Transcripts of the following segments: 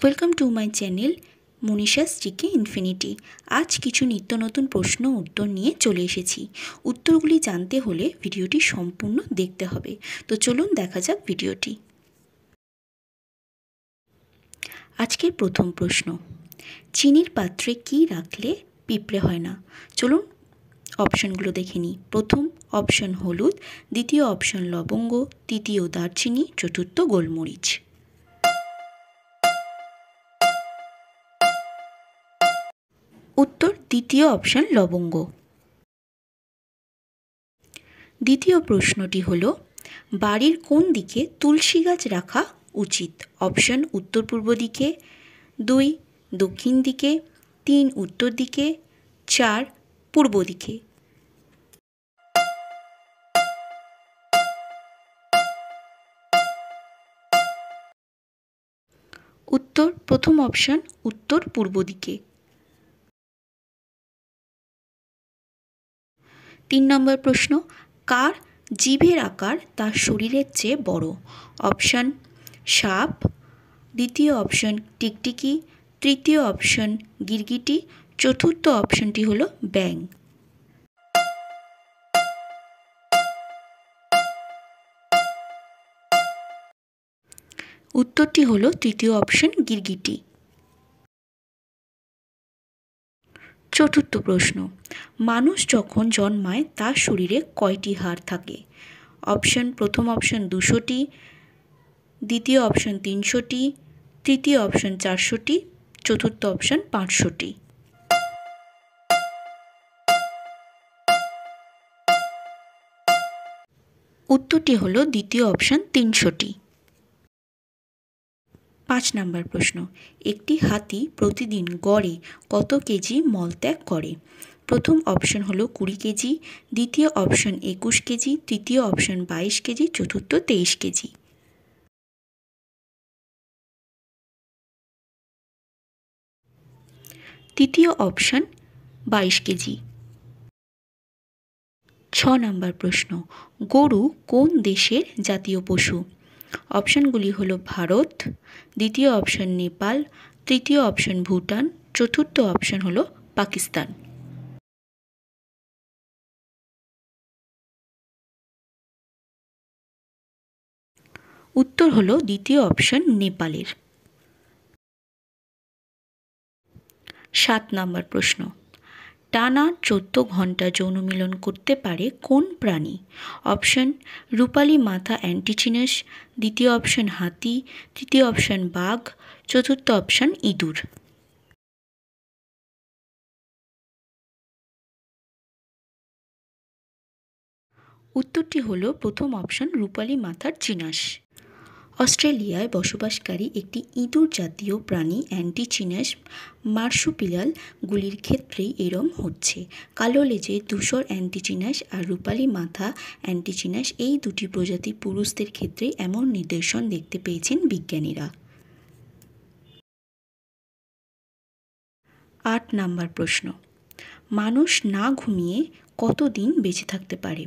Welcome to my channel Manisha's GK infinity. আজ কিছু নিত্য নতুন প্রশ্ন উত্তর নিয়ে চলে এসেছি। উত্তরগুলি জানতে হলে ভিডিওটি সম্পূর্ণ দেখতে হবে। তো চলুন দেখা যাক ভিডিওটি। আজকের প্রথম প্রশ্ন, চিনির পাত্রে কি রাখলে পিঁপড়ে হয় না? চলুন অপশনগুলো দেখে নিই। প্রথম অপশন হলুদ, দ্বিতীয় অপশন লবঙ্গ, তৃতীয় দারচিনি, চতুর্থ গোলমরিচ। উত্তর দ্বিতীয় অপশন লবঙ্গ। দ্বিতীয় প্রশ্নটি হল, বাড়ির কোন দিকে তুলসী গাছ রাখা উচিত? অপশন উত্তর পূর্ব দিকে, 2 দক্ষিণ দিকে, 3 উত্তর দিকে, 4 পূর্ব দিকে। উত্তর প্রথম অপশন উত্তর পূর্ব দিকে। 3 নম্বর প্রশ্ন, কার জিভের আকার তার শরীরের চেয়ে বড়? অপশন সাপ, দ্বিতীয় অপশন টিকটিকি, তৃতীয় অপশন গিরগিটি, চতুর্থ অপশনটি হলো ব্যাঙ। উত্তরটি হলো তৃতীয় অপশন গিরগিটি। চতুর্থ প্রশ্ন, মানুষ যখন জন্মায় তার শরীরে কয়টি হাড় থাকে? অপশন প্রথম অপশন 200টি, দ্বিতীয় অপশন 300টি, তৃতীয় অপশন 400টি, চতুর্থ অপশন 500টি। উত্তরটি হলো দ্বিতীয় অপশন 300টি। 5 নম্বর প্রশ্ন, একটি হাতি প্রতিদিন গড়ে কত কেজি মলত্যাগ করে? প্রথম অপশন হলো 20 কেজি, দ্বিতীয় অপশন 21 কেজি, তৃতীয় অপশন 22 কেজি, চতুর্থ 23 কেজি। তৃতীয় অপশন 22 কেজি। 6 নম্বর প্রশ্ন, গরু কোন দেশের জাতীয় পশু? অপশনগুলি হলো ভারত, দ্বিতীয় অপশন নেপাল, তৃতীয় অপশন ভুটান, চতুর্থ অপশন হলো পাকিস্তান। উত্তর হলো দ্বিতীয় অপশন নেপালের। 7 নম্বর প্রশ্ন, টানা 14 ঘন্টা যৌন মিলন করতে পারে কোন প্রাণী? অপশন রূপালী মাথা অ্যান্টিচিনাস, দ্বিতীয় অপশন হাতি, তৃতীয় অপশন বাঘ, চতুর্থ অপশন ইঁদুর। উত্তরটি হলো প্রথম অপশন রূপালী মাথার চিনাস। অস্ট্রেলিয়ায় বসবাসকারী একটি ইঁদুর জাতীয় প্রাণী অ্যান্টিচিনাস মার্সুপিলাল গুলির ক্ষেত্রেই এরম হচ্ছে। কালো লেজে ধূসর অ্যান্টিচিনাস আর রূপালী মাথা অ্যান্টিচিনাস এই দুটি প্রজাতি পুরুষদের ক্ষেত্রে এমন নিদর্শন দেখতে পেয়েছেন বিজ্ঞানীরা। 8 নম্বর প্রশ্ন, মানুষ না ঘুমিয়ে কতদিন বেঁচে থাকতে পারে?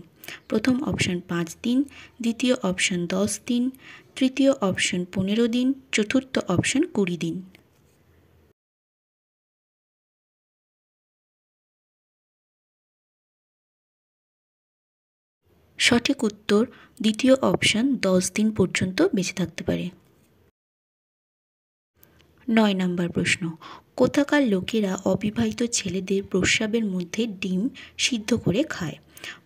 প্রথম অপশন 5 দিন, দ্বিতীয় অপশন 10 দিন, তৃতীয় অপশন 15 দিন, চতুর্থ অপশন 20 দিন। সঠিক উত্তর দ্বিতীয় অপশন 10 দিন পর্যন্ত বেঁচে থাকতে পারে। 9 নম্বর প্রশ্ন, কোথাকার লোকেরা অবিবাহিত ছেলেদের প্রস্রাবের মধ্যে ডিম সিদ্ধ করে খায়?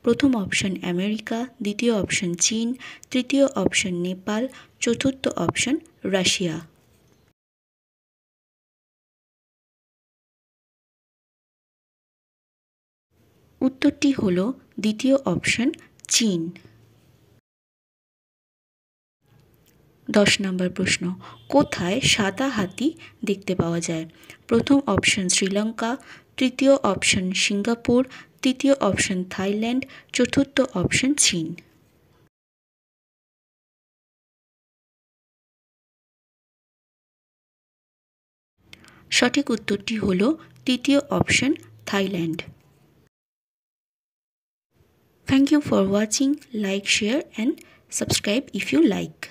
প্রথম অপশন আমেরিকা, দ্বিতীয় অপশন চীন, তৃতীয় অপশন নেপাল, চতুর্থ অপশন রাশিয়া। উত্তরটি হল দ্বিতীয় অপশন চীন। 10 নম্বর প্রশ্ন, কোথায় সাদা হাতি দেখতে পাওয়া যায়? প্রথম অপশন শ্রীলঙ্কা, তৃতীয় অপশন সিঙ্গাপুর, তৃতীয় অপশন থাইল্যান্ড, চতুর্থ অপশন চীন। সঠিক উত্তরটি হল তৃতীয় option Thailand. Thank you for watching. Like, share and subscribe if you like.